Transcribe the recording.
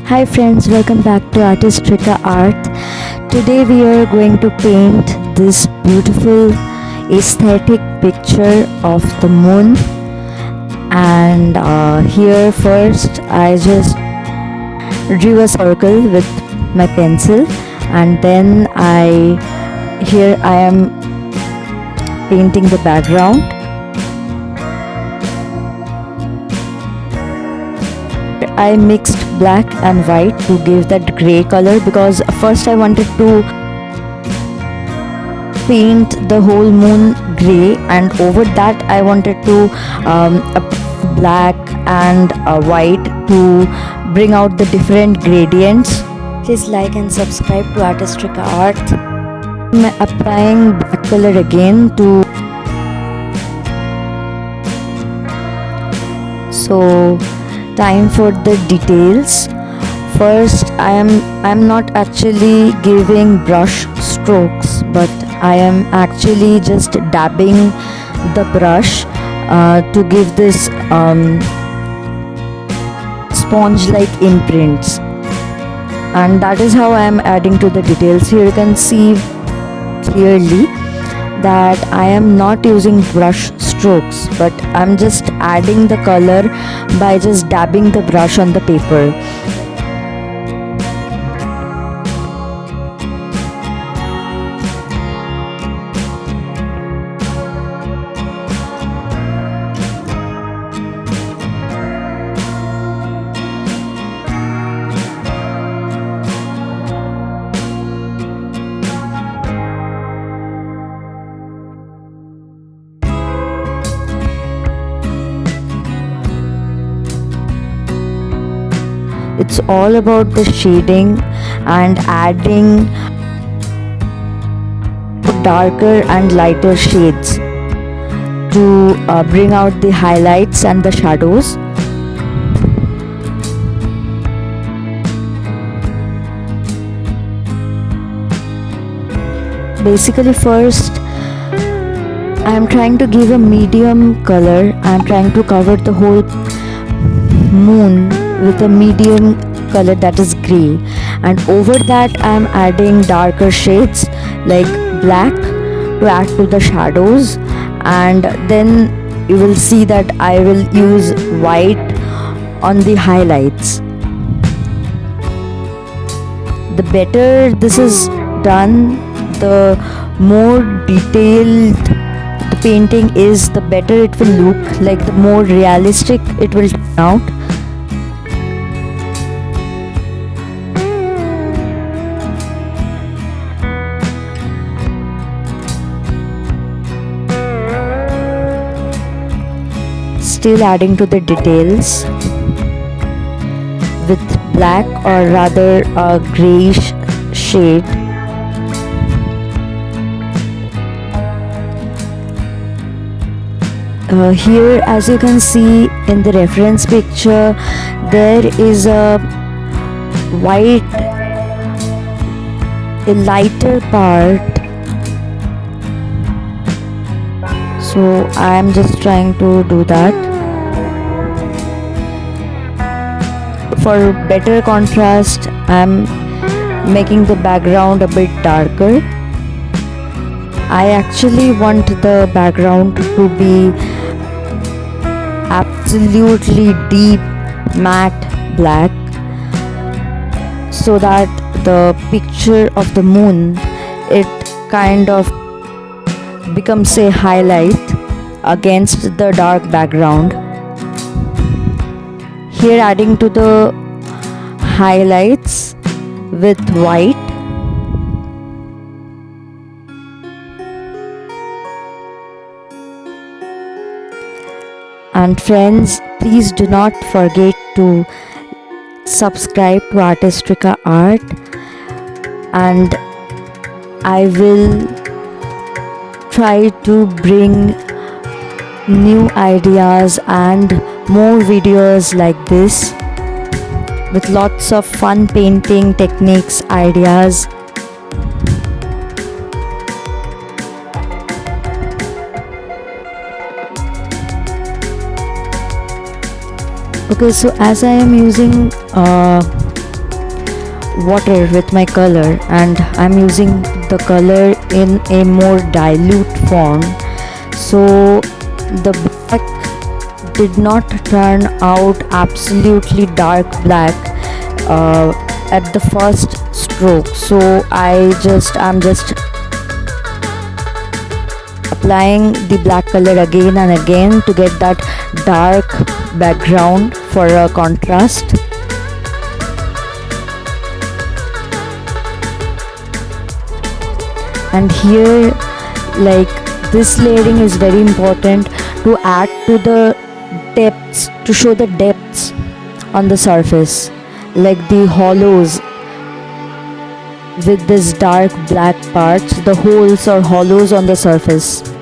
Hi friends, welcome back to Artistrica Art. Today we are going to paint this beautiful aesthetic picture of the moon. And here first I just drew a circle with my pencil, and then here I am painting the background. I mixed black and white to give that grey color, because first I wanted to paint the whole moon grey, and over that I wanted to black and white to bring out the different gradients. Please like and subscribe to Artistrica Art. I'm applying black color again to time for the details. First I'm not actually giving brush strokes, but I am actually just dabbing the brush to give this sponge like imprints, and that is how I am adding to the details. Here you can see clearly that I am not using brush strokes, but I'm just adding the color by just dabbing the brush on the paper. It's all about the shading and adding darker and lighter shades to bring out the highlights and the shadows. Basically, first I am trying to give a medium color. I am trying to cover the whole moon with a medium color, that is grey, and over that I am adding darker shades like black to add to the shadows, and then you will see that I will use white on the highlights. The better this is done, the more detailed the painting is, the better it will look, like the more realistic it will turn out. Still adding to the details with black, or rather a greyish shade. Here, as you can see in the reference picture, there is a white, a lighter part. So I am just trying to do that. For better contrast, I am making the background a bit darker. I actually want the background to be absolutely deep matte black, so that the picture of the moon, it kind of becomes a highlight against the dark background. Here adding to the highlights with white. And friends, please do not forget to subscribe to Artistrica Art, and I will try to bring new ideas and more videos like this with lots of fun painting techniques, ideas. Okay, so as I am using water with my color, and I'm using the color in a more dilute form, so the black did not turn out absolutely dark black at the first stroke. So I'm just applying the black color again and again to get that dark background for a contrast. And here, like, this layering is very important to add to the depths, to show the depths on the surface, like the hollows with this dark black parts, the holes or hollows on the surface.